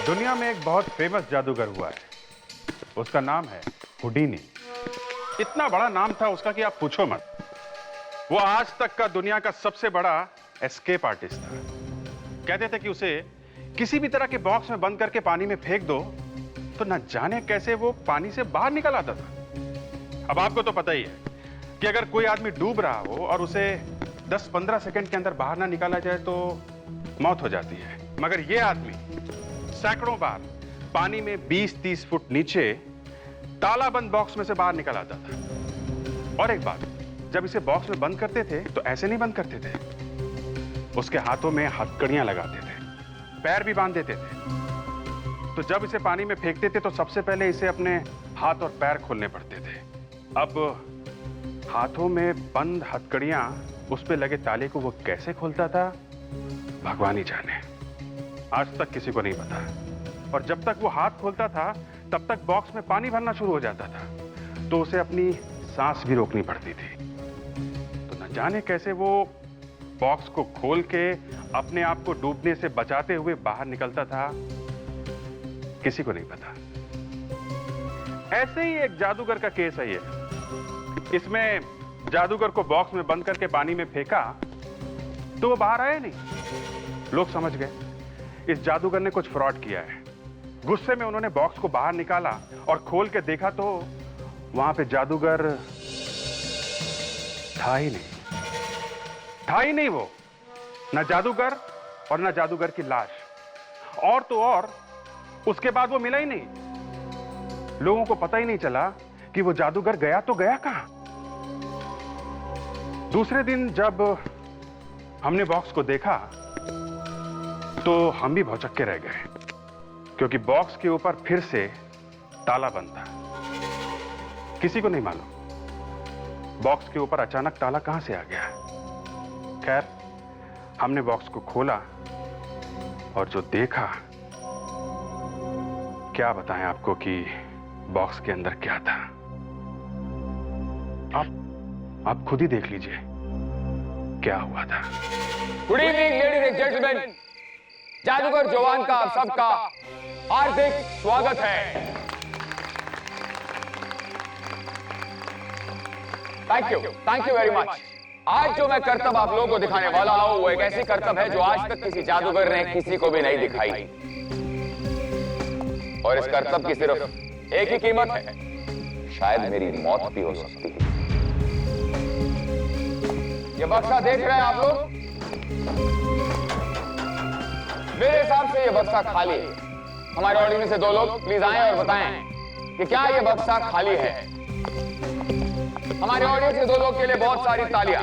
दुनिया में एक बहुत फेमस जादूगर हुआ है। उसका नाम है हुडीनी। इतना बड़ा नाम था उसका कि आप पूछो मत। वो आज तक का दुनिया का सबसे बड़ा एस्केप आर्टिस्ट था। कहते थे कि उसे किसी भी तरह के बॉक्स में बंद करके पानी में फेंक दो तो न जाने कैसे वो पानी से बाहर निकल आता था। अब आपको तो पता ही है कि अगर कोई आदमी डूब रहा हो और उसे 10-15 सेकंड के अंदर बाहर ना निकाला जाए तो मौत हो जाती है, मगर ये आदमी सैकड़ों बार पानी में 20-30 फुट नीचे तालाबंद बॉक्स में से बाहर निकल आता था। और एक बात, जब इसे बॉक्स में बंद करते थे तो ऐसे नहीं बंद करते थे, उसके हाथों में हथकड़ियां लगाते थे, पैर भी बांध देते थे। तो जब इसे पानी में फेंकते थे तो सबसे पहले इसे अपने हाथ और पैर खोलने पड़ते थे। अब हाथों में बंद हथकड़ियां उस पे लगे ताले को वो कैसे खोलता था, भगवान ही जाने। आज तक किसी को नहीं पता। और जब तक वो हाथ खोलता था तब तक बॉक्स में पानी भरना शुरू हो जाता था, तो उसे अपनी सांस भी रोकनी पड़ती थी। तो न जाने कैसे वो बॉक्स को खोल के अपने आप को डूबने से बचाते हुए बाहर निकलता था, किसी को नहीं पता। ऐसे ही एक जादूगर का केस है ये। इसमें जादूगर को बॉक्स में बंद करके पानी में फेंका तो वो बाहर आया नहीं। लोग समझ गए इस जादूगर ने कुछ फ्रॉड किया है। गुस्से में उन्होंने बॉक्स को बाहर निकाला और खोल के देखा तो वहां पे जादूगर था ही नहीं वो। न जादूगर और न जादूगर की लाश। और तो और उसके बाद वो मिला ही नहीं। लोगों को पता ही नहीं चला कि वो जादूगर गया तो गया कहां। दूसरे दिन जब हमने बॉक्स को देखा तो हम भी भौचक्के रह गए, क्योंकि बॉक्स के ऊपर फिर से ताला बंद था। किसी को नहीं मालूम बॉक्स के ऊपर अचानक ताला कहां से आ गया। खैर, हमने बॉक्स को खोला और जो देखा, क्या बताएं आपको कि बॉक्स के अंदर क्या था। आप खुद ही देख लीजिए क्या हुआ था। Good evening ladies and gentleman, जादूगर जवान का आप सबका हार्दिक स्वागत है। Thank you very much. आज जो मैं करतब आप लोगों को दिखाने वाला हूं वो एक ऐसी करतब है जो आज तक किसी जादूगर ने किसी को भी नहीं दिखाई। और इस करतब की सिर्फ एक ही कीमत है, शायद मेरी मौत भी हो सकती है। ये बक्सा देख रहे हैं आप लोग? मेरे हिसाब से ये बक्सा खाली है। हमारे ऑडियंस में से 2 लोग प्लीज आएं और बताएं कि क्या ये बक्सा खाली है। हमारे ऑडियंस के 2 लोग के लिए बहुत सारी तालियां।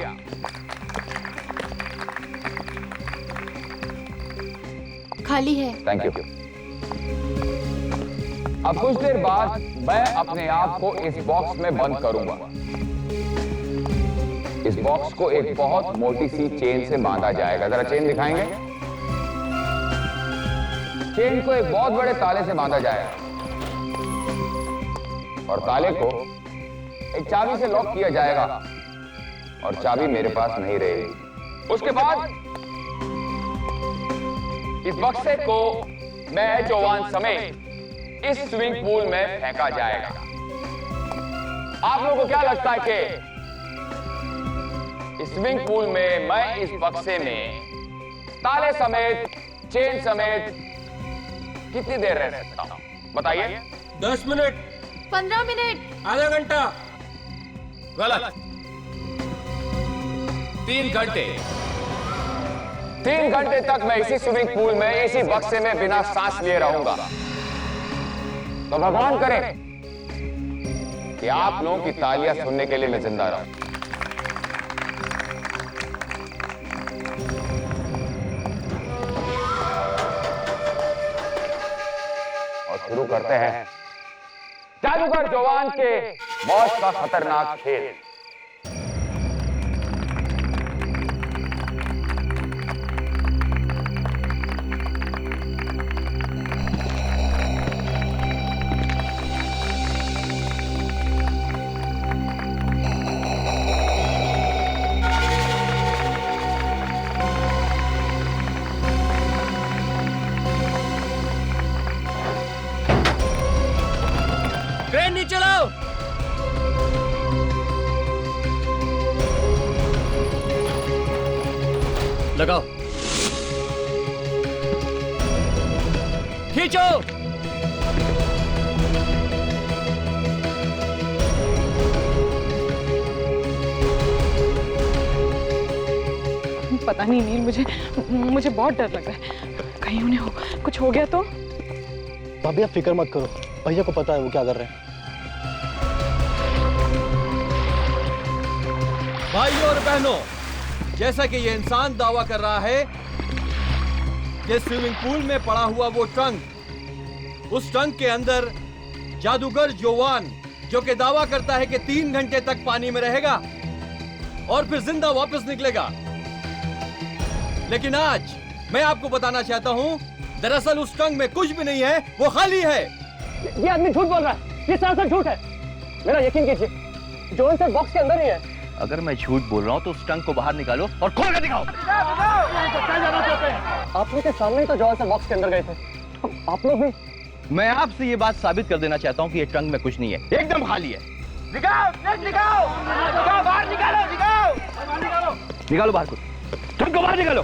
खाली है। Thank you. अब कुछ देर बाद मैं अपने आप को इस बॉक्स में बंद करूंगा। इस बॉक्स को एक बहुत मोटी सी चेन से बांधा जाएगा। जरा चेन दिखाएंगे। चेन को एक बहुत बड़े ताले से बांधा जाएगा और ताले को एक चाबी से लॉक किया जाएगा और चाबी मेरे पास नहीं रहेगी। उसके बाद इस बक्से को मैं जवान समेत इस स्विमिंग पूल में फेंका जाएगा। आप लोगों को क्या लगता है कि इस स्विमिंग पूल में मैं इस बक्से में ताले समेत, चेन समेत कितनी देर रह सकता हूं? बताइए। 10 मिनट, 15 मिनट, आधा घंटा। गलत। 3 घंटे। 3 घंटे तक मैं इसी स्विमिंग पूल में, इसी बक्से में बिना सांस लिए रहूंगा। तो भगवान करे कि आप लोगों की तालियां सुनने के लिए मैं जिंदा रहूं। और शुरू करते हैं जादूगर जवान के मौत का खतरनाक खेल। क्रेन नीचे लाओ। लगाओ, खींचो। पता नहीं नील, मुझे बहुत डर लग रहा है। कहीं उन्हें कुछ हो गया तो? भाभी आप फिक्र मत करो, भैया को पता है वो क्या कर रहे हैं। भाइयों और बहनों, जैसा कि ये इंसान दावा कर रहा है कि स्विमिंग पूल में पड़ा हुआ वो ट्रंक, उस ट्रंक के अंदर जादूगर जोवान, जो कि दावा करता है कि 3 घंटे तक पानी में रहेगा और फिर जिंदा वापस निकलेगा। लेकिन आज मैं आपको बताना चाहता हूं, दरअसल उस ट्रंक में कुछ भी नहीं है, वो खाली है। ये आदमी झूठ बोल रहा है, ये सरासर झूठ है। मेरा यकीन कीजिए, जोन सर बॉक्स के अंदर ही है। अगर मैं झूठ बोल रहा हूँ तो उस ट्रंक को बाहर निकालो और खोल कर दिखाओ। आप लोग के सामने ही तो जोन सर बॉक्स के अंदर गए थे, आप लोग भी। मैं आपसे ये बात साबित कर देना चाहता हूँ कि ये ट्रंक में कुछ नहीं है, एकदम खाली है। निकालो बाहर को, ट्रंक को बाहर निकालो।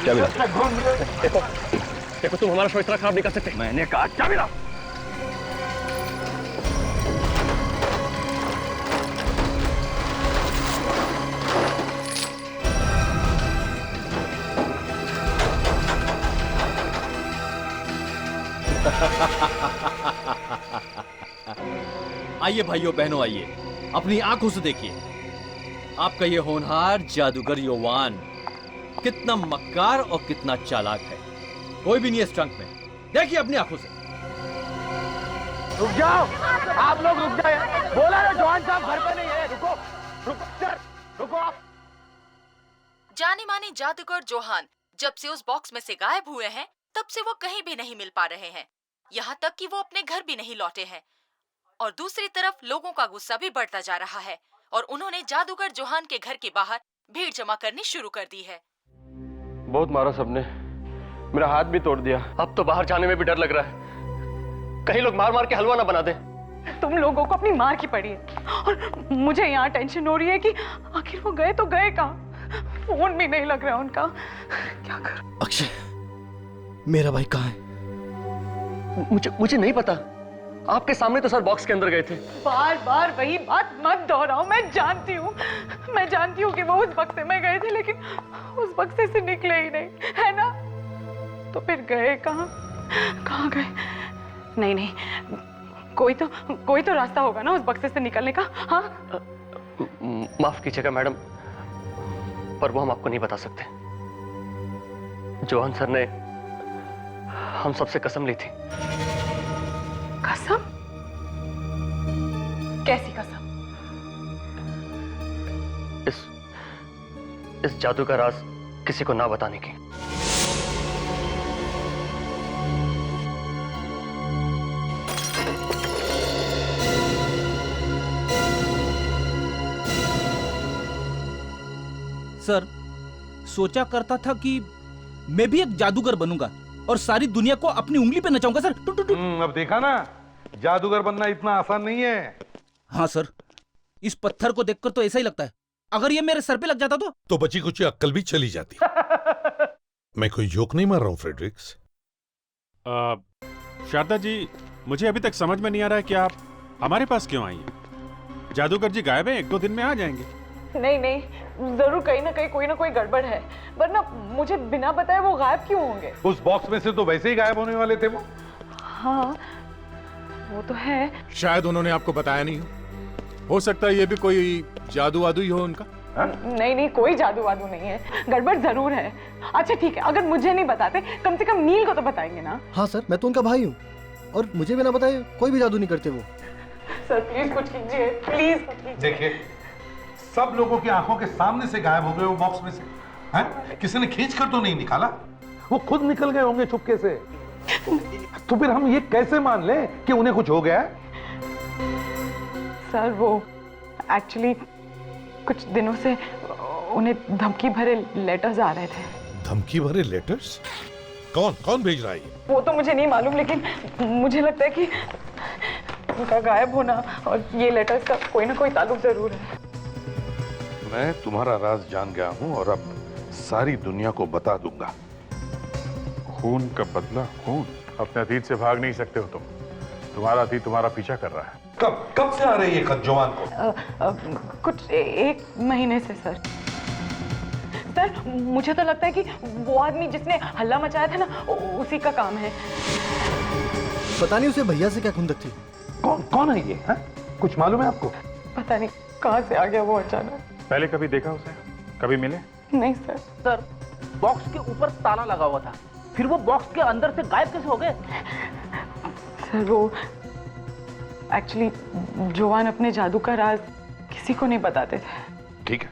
चाबी लाओ। देखो तुम हमारा शो इतना खराब नहीं कर सकते। मैंने कहा चाबी लाओ। आइए भाइयों बहनों, आइए, अपनी आंखों से देखिए। आपका ये होनहार जादूगर योवान कितना मक्कार और कितना चालाक है। कोई भी नहीं है इस ट्रंक में, देखिए अपनी आंखों से। रुक जाओ, आप लोग रुक जाए। बोला ना जवान साहब घर पे नहीं है। रुको रुको सर, रुको आप। जाने माने जादूगर जोहान जब से उस बॉक्स में से गायब हुए हैं, तब से वो कहीं भी नहीं मिल पा रहे हैं। यहाँ तक कि वो अपने घर भी नहीं लौटे हैं। और दूसरी तरफ लोगों का गुस्सा भी बढ़ता जा रहा है और उन्होंने जादूगर जोहान के घर के बाहर भीड़ जमा करनी शुरू कर दी है। बहुत मारा सबने, मेरा हाथ भी तोड़ दिया। अब तो बाहर जाने में भी डर लग रहा है, कहीं लोग मार मार के हलवा ना बना दे। तुम लोगों को अपनी मार की पड़ी है और मुझे यहाँ टेंशन हो रही है कि आखिर वो गए तो गए कहाँ? फोन भी नहीं लग रहा उनका, क्या करूं? अक्षय, मेरा भाई कहाँ है? मुझे नहीं पता। आपके सामने तो सर बॉक्स के अंदर गए थे। बार बार वही बात मत दोहराओ। मैं जानती हूँ कि वो उस बक्से में गए थे, लेकिन उस बक्से से निकले ही नहीं, है ना? तो फिर गए कहाँ गए? नहीं, कोई तो रास्ता होगा ना उस बक्से से निकलने का। हाँ, माफ कीजिएगा मैडम, पर वो हम आपको नहीं बता सकते। जोहान सर ने हम सबसे कसम ली थी। कसम? कैसी कसम? इस जादू का राज किसी को ना बताने की। सर, सोचा करता था कि मैं भी एक जादूगर बनूंगा और सारी दुनिया को अपनी उंगली पे नचाऊंगा सर। अब देखा ना, जादूगर बनना इतना आसान नहीं है। हाँ सर, इस पत्थर को देखकर तो ऐसा ही लगता है, अगर ये मेरे सर पे लग जाता तो बची कुछ अक्ल भी चली जाती। मैं कोई जोक नहीं मार रहा हूँ फ्रेडरिक्स। शारदा जी, मुझे अभी तक समझ में नहीं आ रहा है कि आप हमारे पास क्यों आई हैं? जादूगर जी गायब हैं, 1-2 दिन में आ जाएंगे। नहीं, जरूर कहीं ना कहीं कोई ना कोई गड़बड़ है, वरना मुझे बिना बताए वो गायब क्यों होंगे? उस बॉक्स में से तो वैसे ही गायब होने वाले थे वो। हाँ, वो तो है। शायद उन्होंने आपको बताया नहीं हो सकता है ये भी कोई जादू वादू ही हो उनका। नहीं, कोई जादू वादू नहीं है, गड़बड़ जरूर है। अच्छा ठीक है, अगर मुझे नहीं बताते कम से कम नील को तो बताएंगे ना। हाँ सर, मैं तो उनका भाई हूँ और मुझे भी ना बताए कोई भी जादू नहीं करते वो। सर प्लीज कुछ कीजिए, प्लीज। देखिए, सब लोगों की आंखों के सामने से गायब हो गए वो बॉक्स में से। हैं? किसी ने खींच कर तो नहीं निकाला, वो खुद निकल गए होंगे चुपके से। तो फिर हम ये कैसे मान लें कि उन्हें कुछ हो गया है? सर वो एक्चुअली कुछ दिनों से उन्हें धमकी भरे लेटर्स आ रहे थे। धमकी भरे लेटर्स? कौन कौन भेज रहा है ये? वो तो मुझे नहीं मालूम, लेकिन मुझे लगता है कि उनका गायब होना और ये लेटर्स का कोई ना कोई ताल्लुक जरूर है। मैं तुम्हारा राज जान गया हूं और अब सारी दुनिया को बता दूंगा। खून का बदला खून। अपने अतीत से भाग नहीं सकते हो तुम। तुम्हारा अतीत तुम्हारा पीछा कर रहा है। कब से आ रही है खत जवान को? कुछ 1 महीने से सर। सर मुझे तो लगता है कि वो आदमी जिसने हल्ला मचाया था ना, उसी का काम है। पता नहीं उसे भैया से क्या खुंदक थी। कौन है ये? है? कुछ मालूम है आपको? पता नहीं कहाँ से आ गया वो अचानक। पहले कभी देखा उसे? कभी मिले? नहीं सर। सर बॉक्स के ऊपर ताला लगा हुआ था, फिर वो बॉक्स के अंदर से गायब कैसे हो गए? सर वो एक्चुअली जवान अपने जादू का राज किसी को नहीं बताते थे। ठीक है,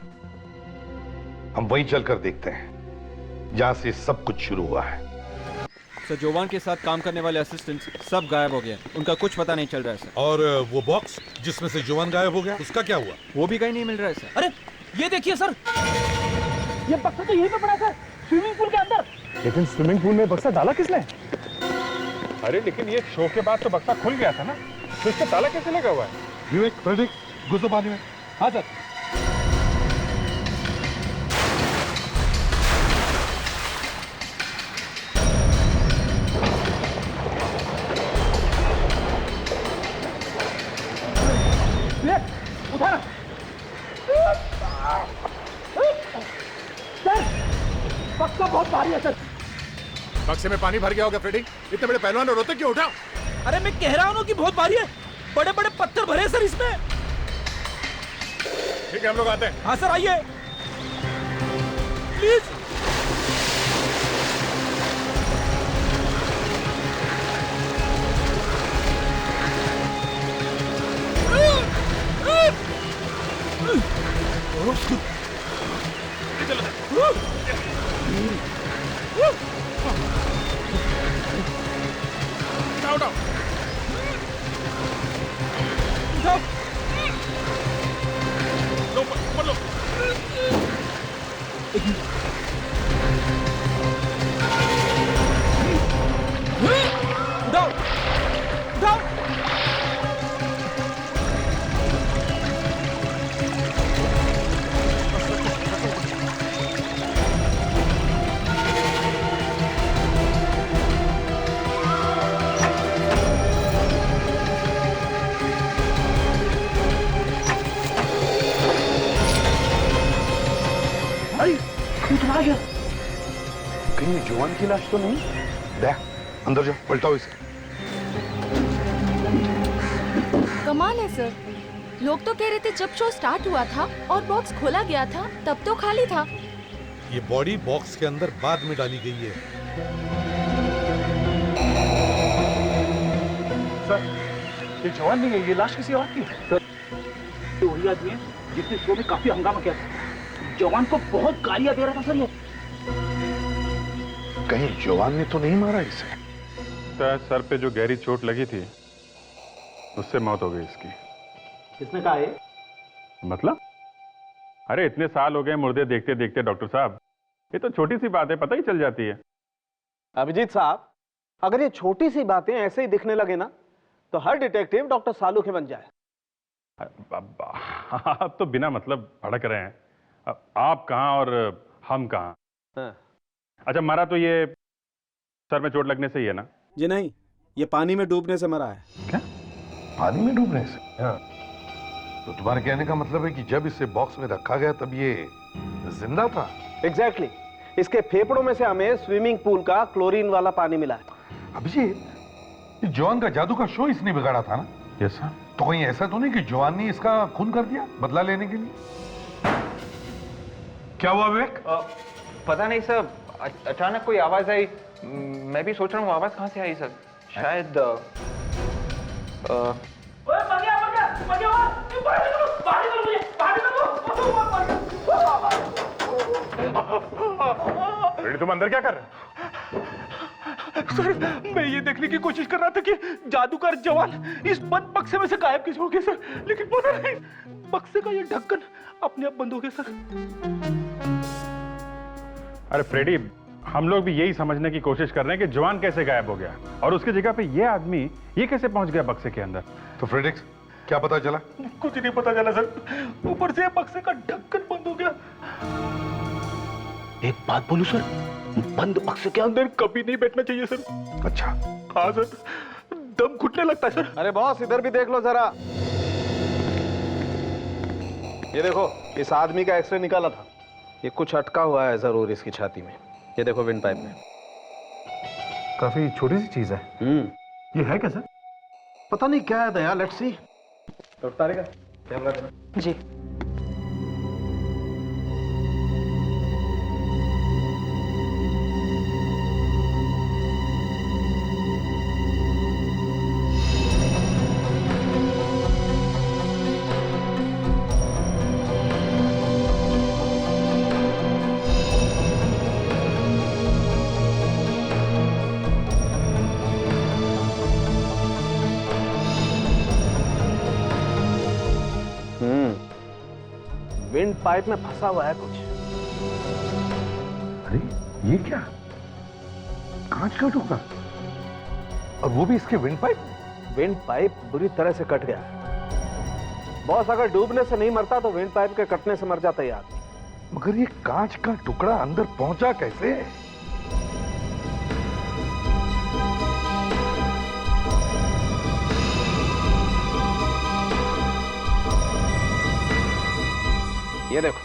हम वहीं चलकर देखते हैं जहां से सब कुछ शुरू हुआ है। सर जोवान के साथ काम करने वाले असिस्टेंट्स सब गायब हो गए, उनका कुछ पता नहीं चल रहा है सर। और वो बॉक्स जिसमें से जवान गायब हो गया, उसका क्या हुआ? वो भी कहीं नहीं मिल रहा है सर। अरे ये देखिए सर, ये बक्सा तो यहीं पे पड़ा था, स्विमिंग पूल के अंदर। लेकिन स्विमिंग पूल में बक्सा डाला किसने? अरे लेकिन ये शो के बाद तो बक्सा खुल गया था ना, तो इसका ताला कैसे लगा हुआ है? विवेक, प्रदीप, घुसो पानी में। हाँ सर। उठा सर, बक्सा बहुत भारी है सर। बक्से में पानी भर गया होगा फ्रेडी। इतने बड़े पहलवान और रोते क्यों? उठाओ। अरे मैं कह रहा हूँ कि बहुत भारी है, बड़े बड़े पत्थर भरे सर इसमें। ठीक है, हम लोग आते हैं। हाँ सर आइए प्लीज। कहीं जवान की लाश तो नहीं? देख, अंदर जाओ, पलटाओ इसे। कमाल है सर, लोग तो कह रहे थे जब शो स्टार्ट हुआ था और बॉक्स खोला गया था तब तो खाली था। ये बॉडी बॉक्स के अंदर बाद में डाली गई है। सर ये जवान नहीं है, ये लाश किसी और की है। सर ये वही आदमी है जिसने शो में काफी हंगामा किया था। जवान को बहुत गालियां दे रहा था सर ये। कहीं जवान ने तो नहीं मारा इसे? शायद सर पे जो गहरी चोट लगी थी उससे मौत हो गई इसकी। किसने कहा ये? मतलब? अरे इतने साल हो गए मुर्दे देखते देखते डॉक्टर साहब, ये तो छोटी सी बात है, पता ही चल जाती है। अभिजीत साहब, अगर ये छोटी सी बातें ऐसे ही दिखने लगे ना तो हर डिटेक्टिव डॉक्टर सालू के बन जाए। आप तो बिना मतलब भड़क रहे हैं। अब आप कहाँ और हम कहाँ? हाँ। अच्छा, मरा तो ये सर में चोट लगने से ही है ना? जी नहीं, ये पानी में डूबने से मरा है। क्या? पानी में डूबने से? हाँ। तो तुम्हारे कहने का मतलब है कि जब इसे बॉक्स में रखा गया तब ये जिंदा था? एग्जैक्टली। इसके फेफड़ों में से हमें स्विमिंग पूल का क्लोरीन वाला पानी मिला है। अभिजीत, जवान का जादू का शो इसने बिगाड़ा था ना? Yes sir. तो कहीं ऐसा तो नहीं कि जवान ने इसका खून कर दिया बदला लेने के लिए? क्या हुआ विवेक? पता नहीं सर, अचानक कोई आवाज आई। मैं भी सोच रहा हूँ आवाज कहाँ से आई सर। शायद तुम अंदर क्या कर रहे हो? सर मैं ये देखने की कोशिश कर रहा था कि जादूगर जवान इस बंद बक्से में से गायब कैसे हो गया सर, लेकिन पता नहीं बक्से का ये ढक्कन अपने आप बंद हो गया सर। अरे फ्रेडी, हम लोग भी यही समझने की कोशिश कर रहे हैं कि जवान कैसे गायब हो गया और उसकी जगह पे ये आदमी ये कैसे पहुंच गया बक्से के अंदर। तो फ्रेडिक्स क्या पता चला? कुछ नहीं पता चला सर, ऊपर से बक्से का ढक्कन बंद हो गया। एक बात बोलूं सर, बंद बक्से के अंदर कभी नहीं बैठना चाहिए सर। अच्छा। हाँ सर, दम घुटने लगता है सर। अरे बॉस इधर भी देख लो जरा, ये देखो इस आदमी का एक्सरे निकाला था, ये कुछ अटका हुआ है जरूर इसकी छाती में, ये देखो विंड पाइप में। काफी छोटी सी चीज है। ये है क्या सर? पता नहीं क्या है दया, लेट्स सी। तो तारेगा कैमरा देना। जी। विंड पाइप में फंसा हुआ है कुछ। अरे ये क्या? कांच का टुकड़ा, और वो भी इसके विंड पाइप। विंड पाइप बुरी तरह से कट गया है। बॉस अगर डूबने से नहीं मरता तो विंड पाइप के कटने से मर जाता ये आदमी। मगर ये कांच का टुकड़ा अंदर पहुंचा कैसे? ये देखो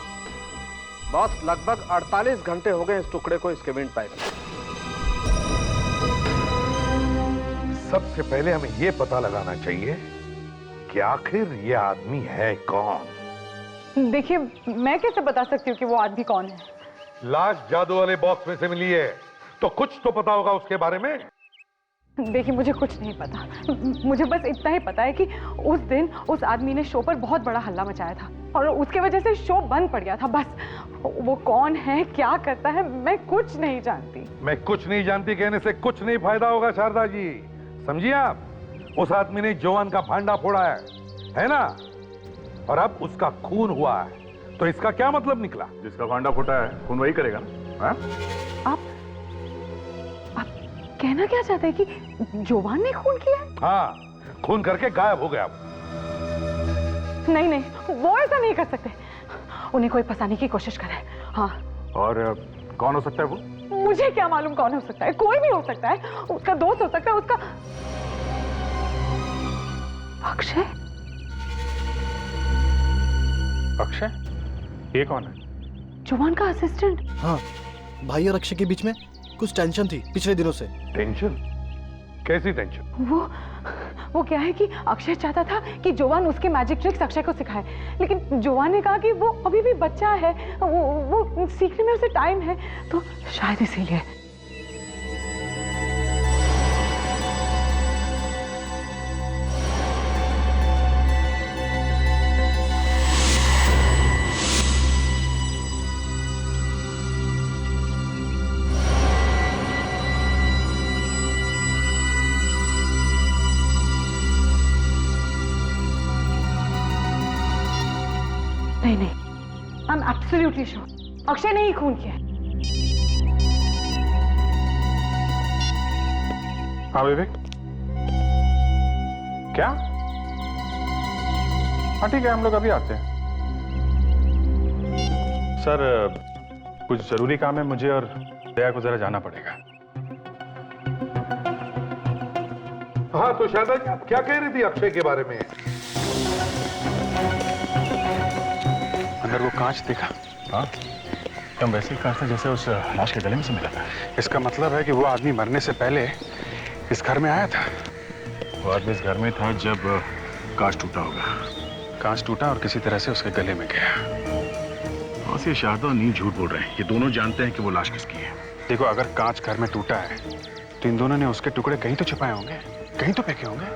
बॉस, लगभग 48 घंटे हो गए इस टुकड़े को इसके विंड पाइप में। सबसे पहले हमें यह पता लगाना चाहिए कि आखिर ये आदमी है कौन। देखिए, मैं कैसे बता सकती हूँ कि वो आदमी कौन है? लाश जादू वाले बॉक्स में से मिली है, तो कुछ तो पता होगा उसके बारे में। देखिए, मुझे कुछ नहीं पता। मुझे बस इतना ही पता है कि उस दिन उस आदमी ने शो पर बहुत बड़ा हल्ला मचाया था और उसके वजह से शो बंद पड़ गया था। बस वो कौन है, क्या करता है, मैं कुछ नहीं जानती। मैं कुछ नहीं जानती कहने से कुछ नहीं फायदा होगा शारदा जी, समझिए आप। उस आदमी ने जोवान का भांडा फोड़ा है ना? और अब उसका खून हुआ है, तो इसका क्या मतलब निकला? जिसका भांडा फूटा है खून वही करेगा ना? आप कहना क्या चाहते हैं कि जोवान ने खून किया है? हाँ, खून करके गायब हो गया। नहीं नहीं, वो ऐसा नहीं कर सकते। उन्हें कोई फंसाने की कोशिश करे। हाँ। और कौन हो सकता है वो? मुझे क्या मालूम कौन हो सकता है? कोई भी हो सकता है। उसका दोस्त हो सकता है, उसका अक्षय। अक्षय? ये कौन है? जोवान का असिस्टेंट। हाँ, भाई और अक्षय के बीच में कुछ टेंशन थी पिछले दिनों से। टेंशन? कैसी टेंशन? वो क्या है कि अक्षय चाहता था कि जोवान उसके मैजिक ट्रिक्स अक्षय को सिखाए, लेकिन जोवान ने कहा कि वो अभी भी बच्चा है, वो सीखने में उसे टाइम है, तो शायद इसीलिए। नहीं, I am absolutely sure Akshay ने ही खून किया है। हाँ विवेक, क्या? हाँ ठीक है, हम लोग अभी आते हैं। सर, कुछ जरूरी काम है मुझे और दया को जरा जाना पड़ेगा। हाँ तो शारदा जी, आप क्या कह रही थी अक्षय के बारे में? अंदर वो कांच देखा? हाँ, एकदम वैसे ही कांच था जैसे उस लाश के गले में से मिला था। इसका मतलब है कि वो आदमी मरने से पहले इस घर में आया था। वो आदमी इस घर में था जब कांच टूटा होगा। कांच टूटा और किसी तरह से उसके गले में गया। और ये शारदा और नील झूठ बोल रहे हैं। ये दोनों जानते हैं कि वो लाश किसकी है। देखो, अगर कांच घर में टूटा है तो इन दोनों ने उसके टुकड़े कहीं तो छिपाए होंगे, कहीं तो फेंके होंगे।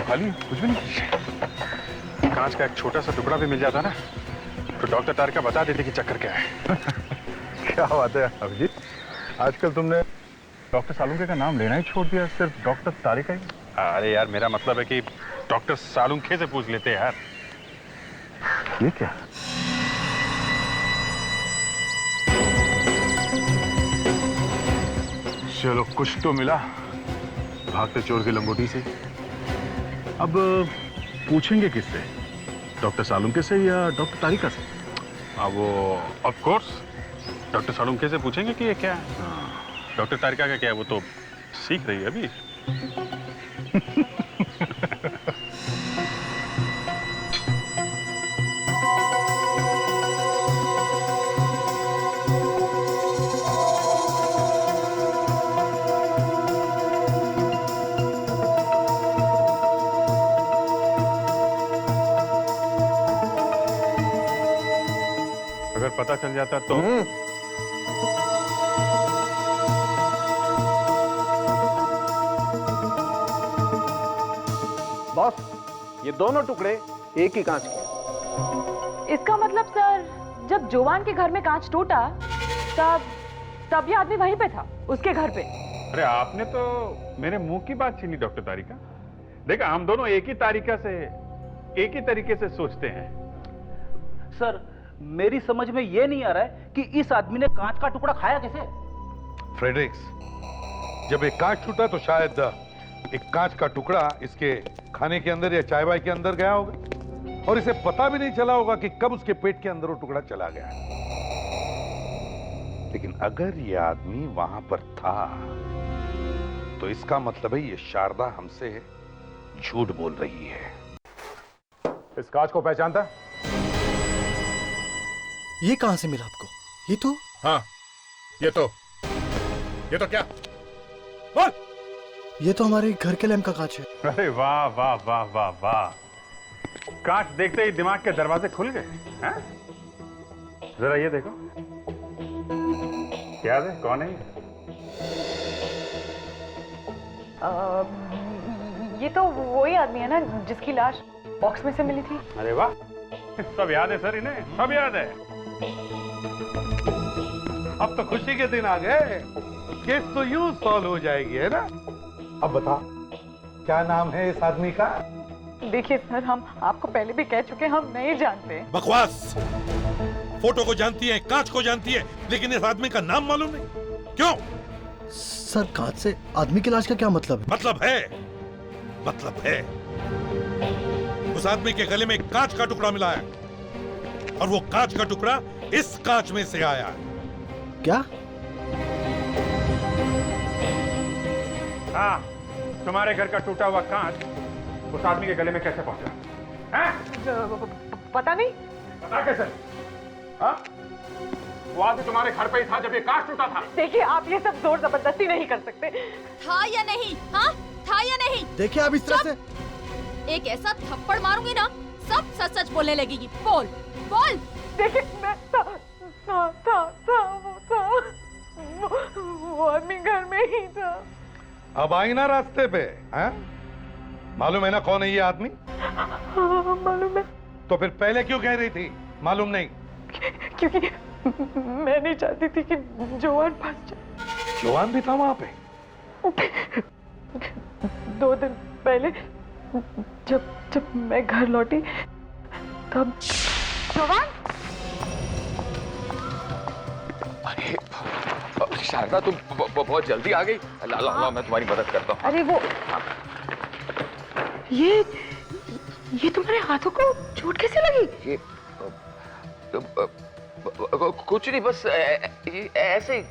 खाली कुछ भी नहीं। कांच का एक छोटा सा टुकड़ा भी मिल जाता ना तो डॉक्टर तारिका बता देती कि चक्कर क्या है। क्या बात है अभिजीत, आजकल तुमने डॉक्टर सालुंके का नाम लेना ही छोड़ दिया, सिर्फ डॉक्टर तारिका ही। अरे यार मेरा मतलब है कि डॉक्टर सालुंके से पूछ लेते यार। ये क्या? चलो कुछ तो मिला भागते चोर की लंगोटी से। अब पूछेंगे किससे, डॉक्टर सालुंके से या डॉक्टर तारिका से? अब वो ऑफ कोर्स डॉक्टर सालुंके से पूछेंगे कि ये क्या है। डॉक्टर तारिका का क्या है, वो तो सीख रही है अभी। अगर पता चल जाता तो बॉस, ये दोनों टुकड़े एक ही कांच के। इसका मतलब सर, जब जोवान के घर में कांच टूटा तब ये आदमी वहीं पे था, उसके घर पे। अरे आपने तो मेरे मुंह की बात छीनी डॉक्टर तारिका। देखा, हम दोनों एक ही तरीके से सोचते हैं। सर, मेरी समझ में ये नहीं आ रहा है कि इस आदमी ने कांच का टुकड़ा खाया कैसे? फ्रेडरिक्स, जब एक कांच टूटा तो शायद एक कांच का टुकड़ा इसके खाने के अंदर या चाय वाय के अंदर गया होगा और इसे पता भी नहीं चला होगा कि कब उसके पेट के अंदर वो टुकड़ा चला गया। लेकिन अगर ये आदमी वहां पर था तो इसका मतलब है ये शारदा हमसे झूठ बोल रही है। इस कांच को पहचानता? ये कहां से मिला आपको? ये तो हाँ, ये तो क्या? बोल। ये तो हमारे घर के लैंप का कांच है। अरे वाह वाह वाह वाह वाह, कांच देखते ही दिमाग के दरवाजे खुल गए हैं? जरा ये देखो, क्या है, कौन है ये तो वही आदमी है ना जिसकी लाश बॉक्स में से मिली थी। अरे वाह, सब याद है सर, इन्हें सब याद है। अब तो खुशी के दिन आ गए, केस तो यूं सॉल्व हो जाएगी, है ना? अब बता, क्या नाम है इस आदमी का? देखिए सर, हम आपको पहले भी कह चुके, हम नहीं जानते। बकवास। फोटो को जानती है, कांच को जानती है, लेकिन इस आदमी का नाम मालूम नहीं। क्यों? सर, कांच से आदमी की लाश का क्या मतलब है? मतलब है उस आदमी के गले में कांच का टुकड़ा मिला है और वो कांच का टुकड़ा इस कांच में से आया है। क्या? हाँ, तुम्हारे घर का टूटा हुआ कांच उस आदमी के गले में कैसे पहुंचा? पता नहीं। पता कैसे? हाँ? वो आदमी तुम्हारे घर पे ही था जब ये कांच टूटा था। देखिए, आप ये सब जोर जबरदस्ती नहीं कर सकते। था या नहीं? हाँ, था या नहीं? देखिए, आप इस तरह से एक ऐसा थप्पड़ मारूंगी ना, सब सच सच बोलने लगेगी। बोल। देखिए, मैं था वो आदमी घर में ही था। अब आई ना रास्ते पे, हैं? मालूम है ना कौन है ये आदमी? हाँ, मालूम है। तो फिर पहले क्यों कह रही थी मालूम नहीं? क्योंकि मैं नहीं चाहती थी कि जोवान फंस जाए। जोवान भी था वहां पे? 2 दिन पहले जब मैं घर लौटी तब जोवान। अरे शारदा, तुम बहुत जल्दी आ गई। ला, मैं तुम्हारी मदद करता हूँ। अरे वो ये तुम्हारे हाथों को चोट कैसे लगी? ये कुछ नहीं, बस ऐसे ही।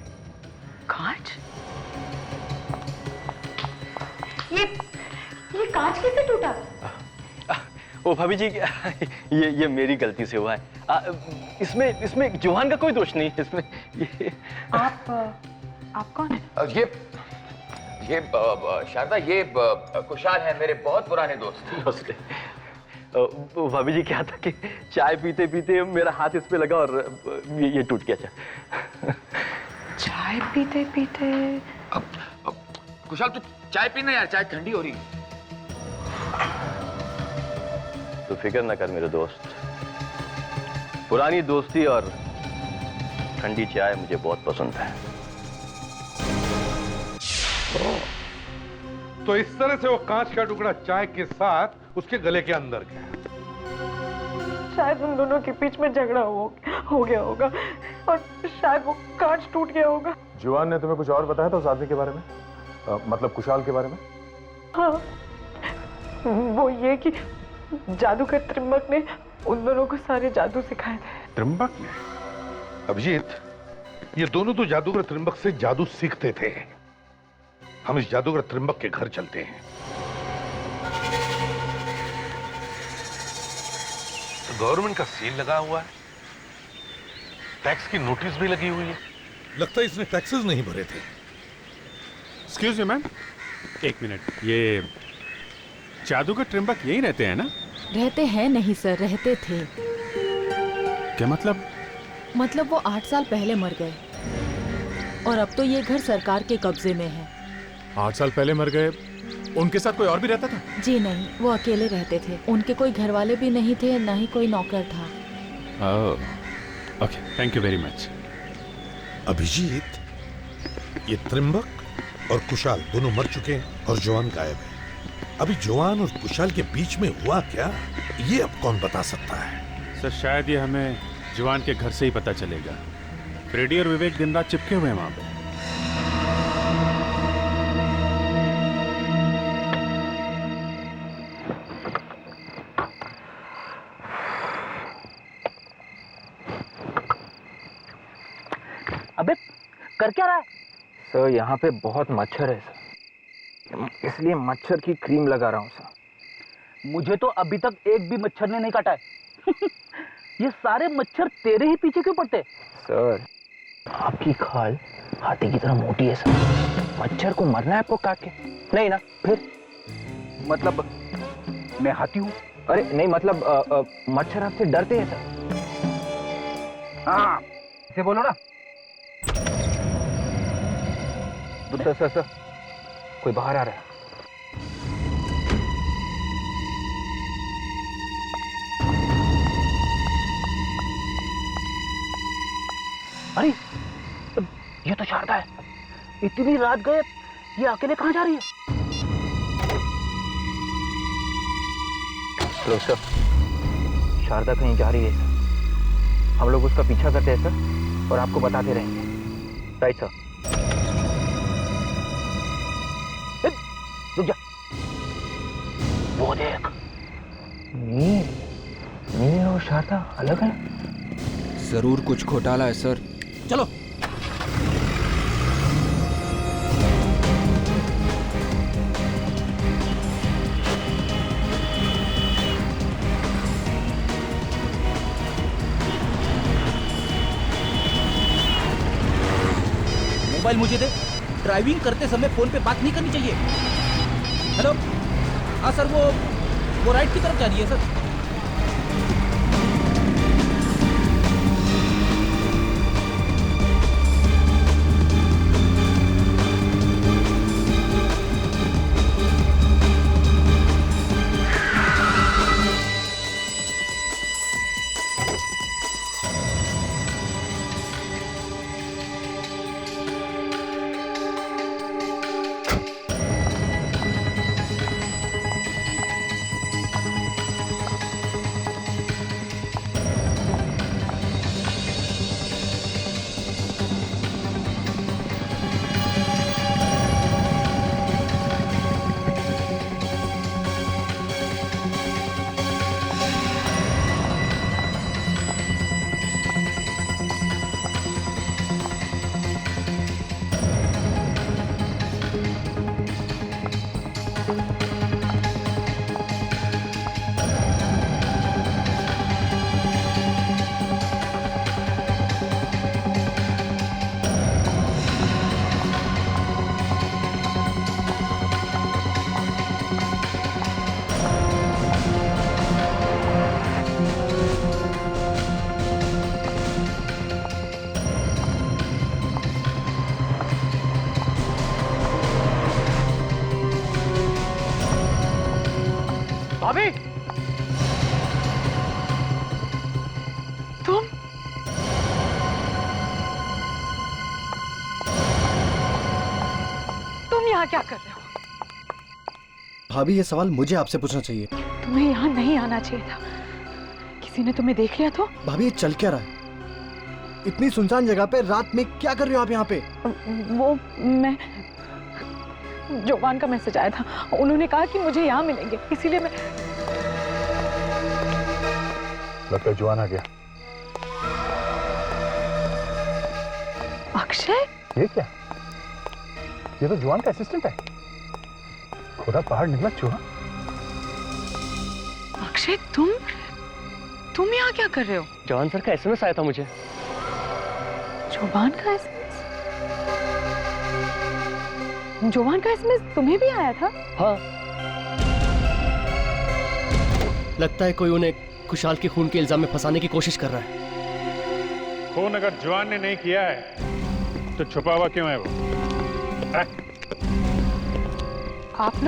कांच? ये कांच कैसे टूटा? ओ भाभी जी, ये मेरी गलती से हुआ है। इसमें जोहान का कोई दोष नहीं है इसमें। आप कौन है? ये शारदा, ये कुशाल है, मेरे बहुत पुराने दोस्त। भाभी जी, क्या था कि चाय पीते पीते मेरा हाथ इस पे लगा और ये टूट गया। चाय पीते पीते? कुशाल, तू चाय पीना यार, चाय ठंडी हो रही। तो फिक्र ना कर मेरे दोस्त, पुरानी दोस्ती और ठंडी चाय मुझे बहुत पसंद है। तो इस तरह से वो कांच का टुकड़ा चाय के साथ उसके गले के अंदर गया। शायद उन दोनों के बीच में झगड़ा हो गया होगा और शायद वो कांच टूट गया होगा। जुआन ने तुम्हें कुछ और बताया था उस आदमी के बारे में? मतलब कुशाल के बारे में? हाँ, वो ये कि जादूगर त्रिंबक ने उन दोनों को सारे जादू सिखाए थे। त्रिंबक ने? अभिजीत, ये दोनों तो जादूगर त्रिंबक से जादू सीखते थे। हम इस जादूगर त्रिंबक के घर चलते हैं। गवर्नमेंट का सील लगा हुआ है, टैक्स की नोटिस भी लगी हुई है। लगता है इसने टैक्सेस नहीं भरे थे। एक्सक्यूज मी मैम, एक मिनट। ये जादूगर त्रिंबक यहीं रहते हैं ना? रहते हैं नहीं सर, रहते थे। क्या मतलब? मतलब वो 8 साल पहले मर गए और अब तो ये घर सरकार के कब्जे में है। 8 साल पहले मर गए? उनके साथ कोई और भी रहता था? जी नहीं, वो अकेले रहते थे। उनके कोई घर वाले भी नहीं थे, ना ही कोई नौकर था। Okay, thank you very much. Abhijit, ये त्रिंबक और कुशाल दोनों मर चुके हैं और जवान गायब है। अभी जवान और कुशाल के बीच में हुआ क्या, ये अब कौन बता सकता है? सर शायद ये हमें जवान के घर से ही पता चलेगा। फ्रेडी और विवेक दिन रात चिपके हुए हैं वहां पे। अबे कर क्या रहा है? सर यहाँ पे बहुत मच्छर है सर, इसलिए मच्छर की क्रीम लगा रहा हूँ सर। मुझे तो अभी तक एक भी मच्छर ने नहीं काटा है। ये सारे मच्छर तेरे ही पीछे क्यों पड़ते? सर आपकी खाल हाथी की तरह मोटी है सर, मच्छर को मरना है आपको काट के? नहीं ना? फिर मतलब मैं हाथी हूँ? अरे नहीं, मतलब मच्छर आपसे डरते हैं सर। हाँ, इसे बोलो ना। सर कोई बाहर आ रहा है। अरे ये तो शारदा है। इतनी रात गए, ये अकेले कहाँ जा रही है? लो सर, शारदा कहीं जा रही है सर। हम लोग उसका पीछा करते हैं सर और आपको बताते रहेंगे। Right sir. रुक जा, वो देख। नील और शारदा अलग है। जरूर कुछ घोटाला है सर। चलो। मोबाइल मुझे दे। ड्राइविंग करते समय फोन पे बात नहीं करनी चाहिए। हेलो, हाँ सर, वो राइट की तरफ जा रही है सर। भाभी, तुम? तुम यहाँ क्या कर रहे हो? भाभी ये सवाल मुझे आपसे पूछना चाहिए। तुम्हें यहाँ नहीं आना चाहिए था। किसी ने तुम्हें देख लिया तो? भाभी ये चल क्या रहा है? इतनी सुनसान जगह पे रात में क्या कर रहे हो आप यहाँ पे? वो मैं जोवान का मैसेज आया था, उन्होंने कहा कि मुझे यहाँ मिलेंगे, इसीलिए मैं। लगता है जोवान आ गया। अक्षय? ये क्या? ये तो जोवान का असिस्टेंट है। खुदा पहाड़ निकला चूहा। अक्षय तुम यहाँ क्या कर रहे हो? जवान सर का एसएमएस आया था मुझे। जोवान का एसएमएस? जोवान का एसएमएस तुम्हें भी आया था? हाँ। लगता है कोई उन्हें कुशाल के खून के इल्जाम में फंसाने की कोशिश कर रहा है। खून अगर जवान ने नहीं किया है तो छुपा हुआ क्यों है वो? आप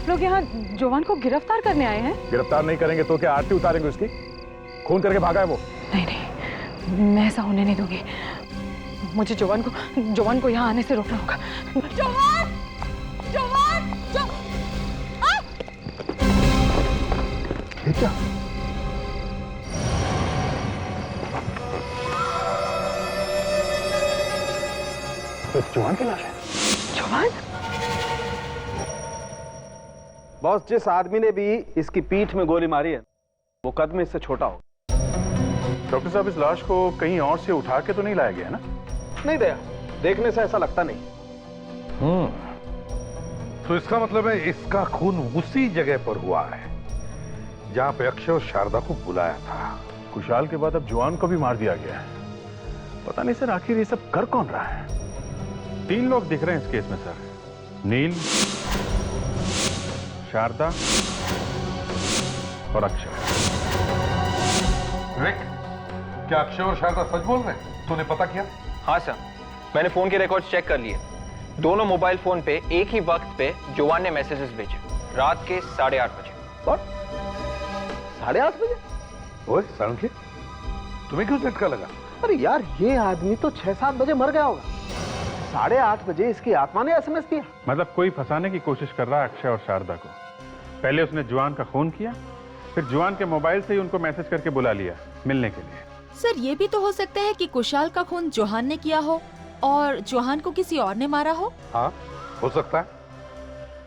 लोग यहाँ जोवान को गिरफ्तार करने आए हैं? गिरफ्तार नहीं करेंगे तो क्या आरती उतारेंगे उसकी? खून करके भागा है वो। नहीं, मैं ऐसा होने नहीं दूंगी। मुझे जोवान को यहाँ आने से रोकना होगा। जोवान! ये क्या? तो जोवान की लाश है। जोवान? बॉस, जिस आदमी ने भी इसकी पीठ में गोली मारी है वो कद में इससे छोटा हो। डॉक्टर साहब, इस लाश को कहीं और से उठा के तो नहीं लाया गया ना? नहीं दया, देखने से ऐसा लगता नहीं। तो इसका मतलब है इसका खून उसी जगह पर हुआ है जहां पे अक्षय और शारदा को बुलाया था। कुशाल के बाद अब जोवान को भी मार दिया गया है। पता नहीं सर, आखिर ये सब कर कौन रहा है? 3 लोग दिख रहे हैं इस केस में सर। नील, शारदा और अक्षय। विवेक, क्या अक्षय और शारदा सच बोल रहे हैं? तूने पता किया? हाँ सर, मैंने फोन के रिकॉर्ड चेक कर लिए। दोनों मोबाइल फोन पे एक ही वक्त पे जोवान ने मैसेजेस भेजे, रात के 8:30 बजे। और 8:30 बजे? ओए सांख्य, तुम्हें क्यों झटका लगा? अरे यार, ये आदमी तो 6-7 बजे मर गया होगा। 8:30 बजे इसकी आत्मा ने एसएमएस दिया। मतलब कोई फंसाने की कोशिश कर रहा है अक्षय और शारदा को। पहले उसने जोवान का खून किया, फिर जोवान के मोबाइल से ही उनको मैसेज करके बुला लिया मिलने के लिए। सर, ये भी तो हो सकता है कि कुशाल का खून जोहान ने किया हो और जोहान को किसी और ने मारा हो। हाँ, हो सकता है।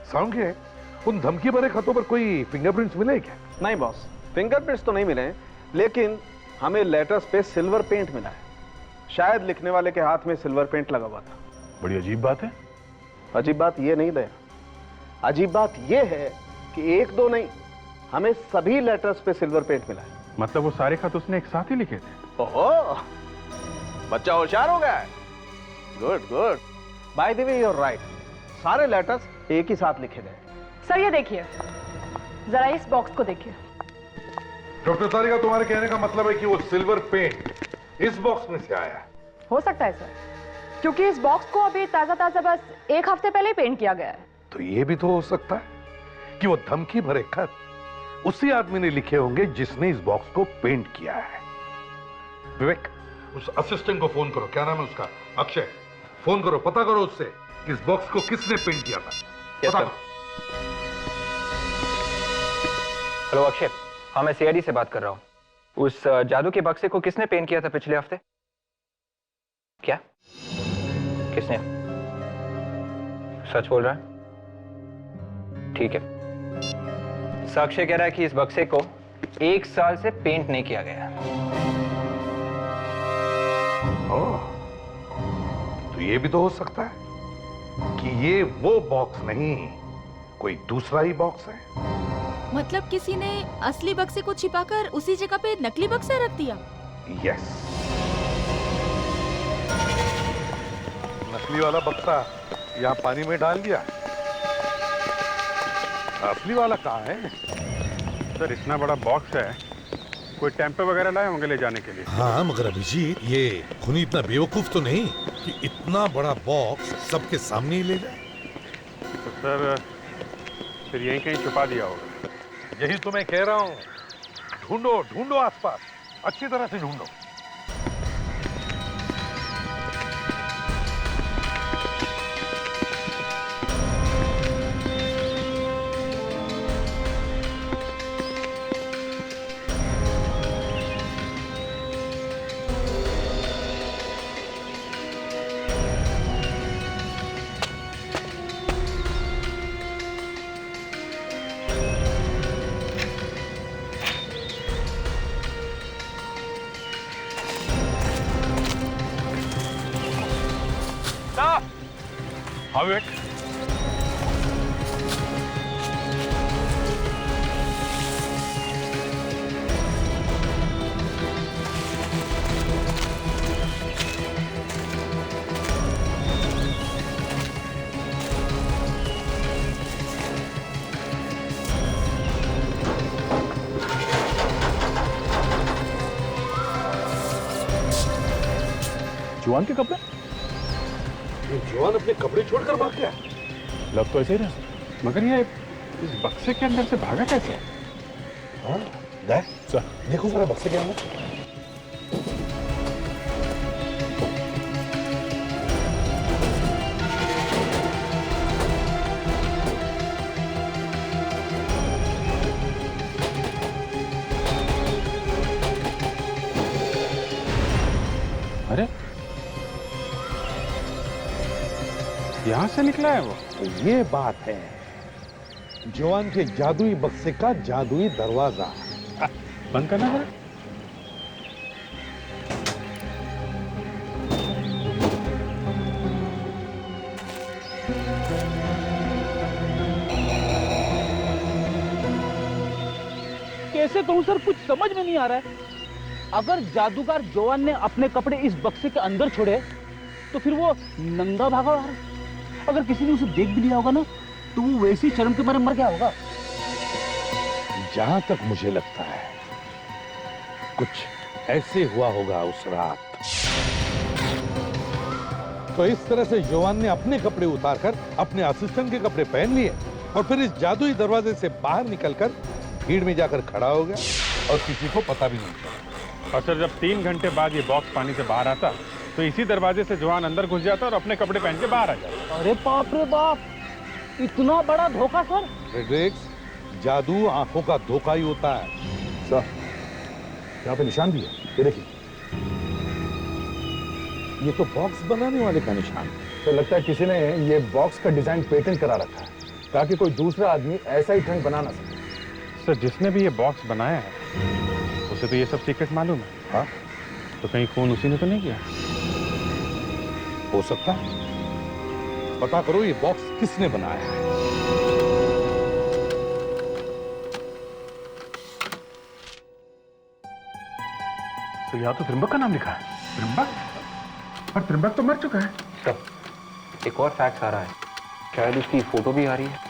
सांख्य, उन धमकी भरे खतों पर कोई फिंगरप्रिंट्स मिले क्या? नहीं बॉस, फिंगरप्रिंट्स तो नहीं मिले हैं, लेकिन हमें लेटर्स पे सिल्वर पेंट मिला है। शायद लिखने वाले के हाथ में सिल्वर पेंट लगा हुआ था। बड़ी अजीब बात है। अजीब बात ये नहीं दया, अजीब बात ये है कि 1-2 नहीं, हमें सभी लेटर्स पे सिल्वर पेंट मिला है। मतलब वो सारे खत उसने एक साथ ही लिखे थे? ओहो, बच्चा होशियार हो गया है। Good good. By the way, you are right, सारे लेटर्स एक ही साथ लिखे गए। सर ये देखिए, जरा इस बॉक्स को देखिए। डॉक्टर तारिका, तुम्हारे कहने का मतलब है कि वो सिल्वर पेंट इस बॉक्स में से आया है? हो सकता है सर, क्योंकि इस बॉक्स को अभी ताजा बस 1 हफ्ते पहले ही पेंट किया गया है। तो ये भी तो हो सकता है कि वो धमकी भरे खत उसी आदमी ने लिखे होंगे जिसने इस बॉक्स को पेंट किया है। विवेक, उस असिस्टेंट को फोन करो। क्या नाम है उसका? अक्षय। फोन करो, पता करो उससे कि इस बॉक्स को किसने पेंट किया था। Yes sir. हेलो अक्षय, हाँ मैं सीआईडी से बात कर रहा हूँ। उस जादू के बक्से को किसने पेंट किया था पिछले हफ्ते? क्या? किसने? सच बोल रहा है? ठीक है। साक्षी कह रहा है कि इस बक्से को 1 साल से पेंट नहीं किया गया। तो ये भी तो हो सकता है कि ये वो बॉक्स नहीं, कोई दूसरा ही बॉक्स है। मतलब किसी ने असली बक्से को छिपाकर उसी जगह पे नकली बक्सा रख दिया? यस, नकली वाला बक्सा यहाँ पानी में डाल दिया। असली वाला कहाँ है? सर, इतना बड़ा बॉक्स है, कोई टेम्पो वगैरह लाए होंगे ले जाने के लिए। हाँ, मगर अभिजीत, ये खूनी इतना बेवकूफ तो नहीं कि इतना बड़ा बॉक्स सबके सामने ही ले जाए। तो सर, फिर यहीं कहीं छुपा दिया होगा। यही तो मैं कह रहा हूँ। ढूंढो ढूंढो आसपास, अच्छी तरह से ढूंढो। हाँ विवेक, जवान के कपड़े? जवान अपने कपड़े छोड़कर भाग गया। लग तो ऐसे ही रहा। मगर ये इस बक्से के अंदर से भागा कैसे? हाँ, देखो जरा बक्से के अंदर। अरे यहां से निकला है वो? ये बात है, जवान के जादुई बक्से का जादुई दरवाजा। बंद करना जरा। कैसे कहूं सर, कुछ समझ में नहीं आ रहा है। अगर जादूगर जवान ने अपने कपड़े इस बक्से के अंदर छोड़े तो फिर वो नंगा भागा, और अगर किसी ने उसे देख भी लिया होगा ना तो वो वैसे ही शर्म के मारे मर गया होगा। जहां तक मुझे लगता है कुछ ऐसे हुआ होगा उस रात। तो इस तरह से जवान ने अपने कपड़े उतारकर अपने असिस्टेंट के कपड़े पहन लिए और फिर इस जादुई दरवाजे से बाहर निकलकर भीड़ में जाकर खड़ा हो गया और किसी को पता भी नहीं चला। और सर, जब 3 घंटे बाद ये बॉक्स पानी से बाहर आता तो इसी दरवाजे से जवान अंदर घुस जाता और अपने कपड़े पहन के बाहर आ जाता। अरे बाप रे बाप, इतना बड़ा धोखा सर। फ्रेडरिक्स, जादू आंखों का धोखा ही होता है। सर, यहाँ पे निशान भी है, ये देखिए। ये तो बॉक्स बनाने वाले का निशान है। तो लगता है किसी ने ये बॉक्स का डिजाइन पेटेंट करा रखा है ताकि कोई दूसरा आदमी ऐसा ही ट्रंक बना ना सके। सर, जिसने भी ये बॉक्स बनाया है उसे तो ये सब सीक्रेट मालूम है। हाँ, तो कहीं फोन उसी ने तो नहीं किया? हो सकता है। पता करो ये बॉक्स किसने बनाया है। तो यहाँ तो त्रिंबक का नाम लिखा है। त्रिंबक? और त्रिंबक तो मर चुका है। तब एक और फैक्स आ रहा है, शायद उसकी फोटो भी आ रही है।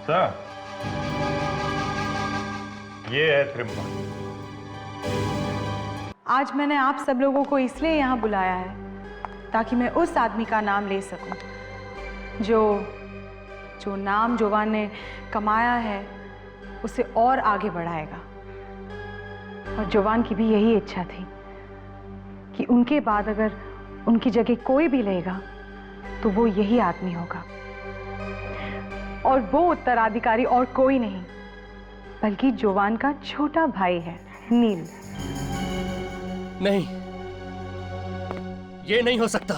सर, ये है त्रिंबक। आज मैंने आप सब लोगों को इसलिए यहाँ बुलाया है ताकि मैं उस आदमी का नाम ले सकूं जो नाम जवान ने कमाया है उसे और आगे बढ़ाएगा। और जवान की भी यही इच्छा थी कि उनके बाद अगर उनकी जगह कोई भी लेगा तो वो यही आदमी होगा। और वो उत्तराधिकारी और कोई नहीं बल्कि जवान का छोटा भाई है, नील। नहीं, ये नहीं हो सकता।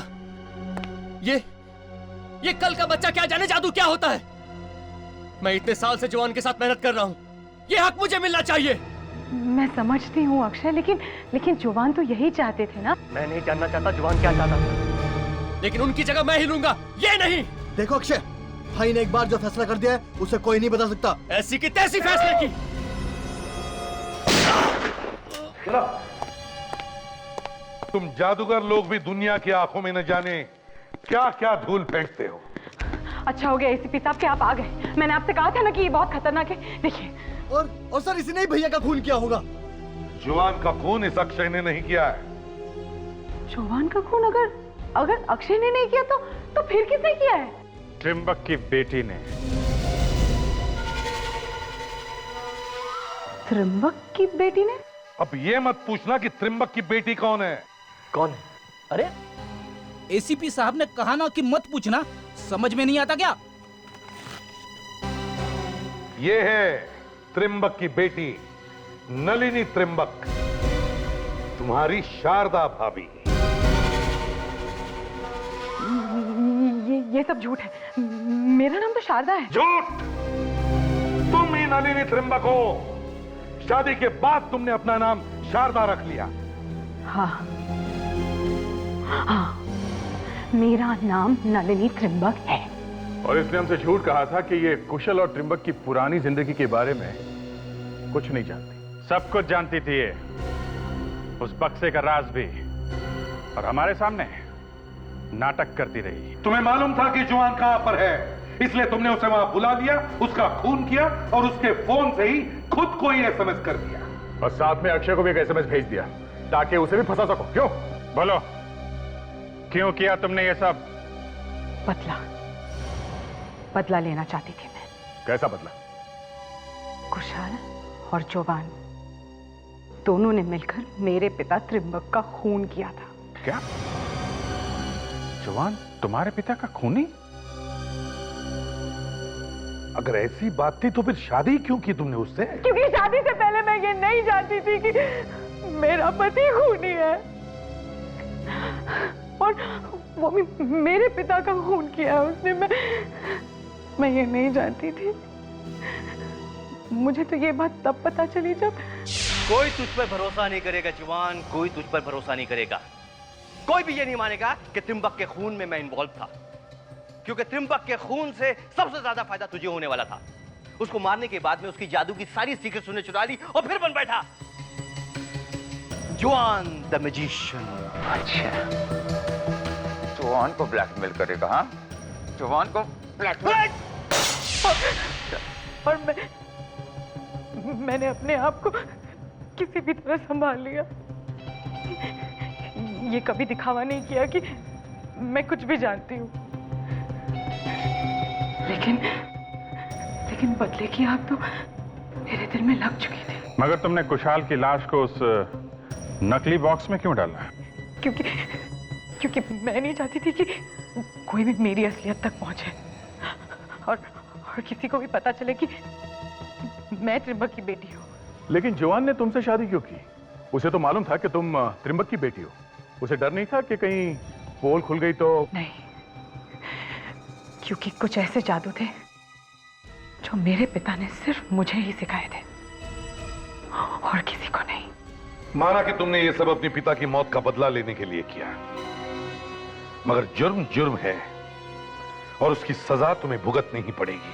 ये कल का बच्चा क्या जाने जादू क्या होता है। मैं इतने साल से जवान के साथ मेहनत कर रहा हूं, ये हक मुझे मिलना चाहिए। मैं समझती हूँ अक्षय, लेकिन जवान तो यही चाहते थे ना। मैं नहीं जानना चाहता जवान क्या चाहता था, लेकिन उनकी जगह मैं ही लूंगा, ये नहीं। देखो अक्षय, भाई ने एक बार जो फैसला कर दिया है उसे कोई नहीं बदल सकता। ऐसी की तैसी फैसले की। तुम जादूगर लोग भी दुनिया की आंखों में न जाने क्या क्या धूल फेंकते हो। अच्छा हो गया एसीपी साहब कि आप आ गए। मैंने आपसे कहा था ना कि ये बहुत खतरनाक है। देखिए, और सर, इसी ने ही भैया का खून किया होगा। जवान का खून इस अक्षय ने नहीं किया है। जवान का खून अगर अक्षय ने नहीं किया तो फिर किसने किया है? त्रिंबक की बेटी ने। त्रिंबक की बेटी ने? अब ये मत पूछना कि त्रिंबक की बेटी कौन है। कौन है? अरे एसीपी साहब ने कहा ना कि मत पूछना, समझ में नहीं आता क्या? ये है त्रिंबक की बेटी नलिनी त्रिंबक, तुम्हारी शारदा भाभी। ये सब झूठ है। मेरा नाम तो शारदा है। झूठ? तुम ही नलिनी त्रिंबक हो। शादी के बाद तुमने अपना नाम शारदा रख लिया। हाँ हाँ, मेरा नाम नलिनी त्रिंबक है। और इसने हमसे झूठ कहा था कि ये कुशल और त्रिंबक की पुरानी जिंदगी के बारे में कुछ नहीं जानती। सब कुछ जानती थी ये, उस बक्से का राज भी, और हमारे सामने नाटक करती रही। तुम्हें मालूम था कि जवान कहां पर है, इसलिए तुमने उसे वहां बुला लिया, उसका खून किया और उसके फोन से ही खुद को ही एसएमएस कर दिया। और साथ में अक्षय को भी एक एसएमएस भेज दिया ताकि उसे भी फंसा सको। क्यों? बोलो, क्यों किया तुमने ये सब? बदला लेना चाहती थी मैं। कैसा बदला? कुशाल और जोवान दोनों ने मिलकर मेरे पिता त्रिंबक का खून किया था। क्या? जवान तुम्हारे पिता का खूनी? अगर ऐसी बात थी तो फिर शादी क्यों की तुमने उससे? क्योंकि शादी से पहले मैं ये नहीं जानती थी कि मेरा पति खूनी है, और वो भी मेरे पिता का खून किया है उसने। मैं ये नहीं जानती थी। मुझे तो ये बात तब पता चली जब कोई तुझ पर भरोसा नहीं करेगा जवान, कोई तुझ पर भरोसा नहीं करेगा। कोई भी ये नहीं मानेगा कि त्रिंबक के खून में मैं इन्वॉल्व था, क्योंकि त्रिंबक के खून से सबसे ज्यादा फायदा तुझे होने वाला था। उसको मारने के बाद में उसकी जादू की सारी सीक्रेट सुनने चुरा ली और फिर बन बैठा जवान द मैजिशियन। अच्छा, जवान को ब्लैकमेल करेगा? हाँ, जवान को ब्लैकमेल। और मैंने अपने आप को किसी भी तरह संभाल लिया। ये कभी दिखावा नहीं किया कि मैं कुछ भी जानती हूँ। लेकिन बदले की आग तो मेरे दिल में लग चुकी थी। मगर तुमने कुशाल की लाश को उस नकली बॉक्स में क्यों डाला? क्योंकि मैं नहीं चाहती थी कि कोई भी मेरी असलियत तक पहुंचे, और किसी को भी पता चले कि मैं त्रिंबक की बेटी हूँ। लेकिन जवान ने तुमसे शादी क्यों की? उसे तो मालूम था कि तुम त्रिंबक की बेटी हो। उसे डर नहीं था कि कहीं पोल खुल गई तो? नहीं, क्योंकि कुछ ऐसे जादू थे जो मेरे पिता ने सिर्फ मुझे ही सिखाए थे और किसी को नहीं। माना कि तुमने ये सब अपने पिता की मौत का बदला लेने के लिए किया, मगर जुर्म जुर्म है और उसकी सजा तुम्हें भुगतनी ही पड़ेगी।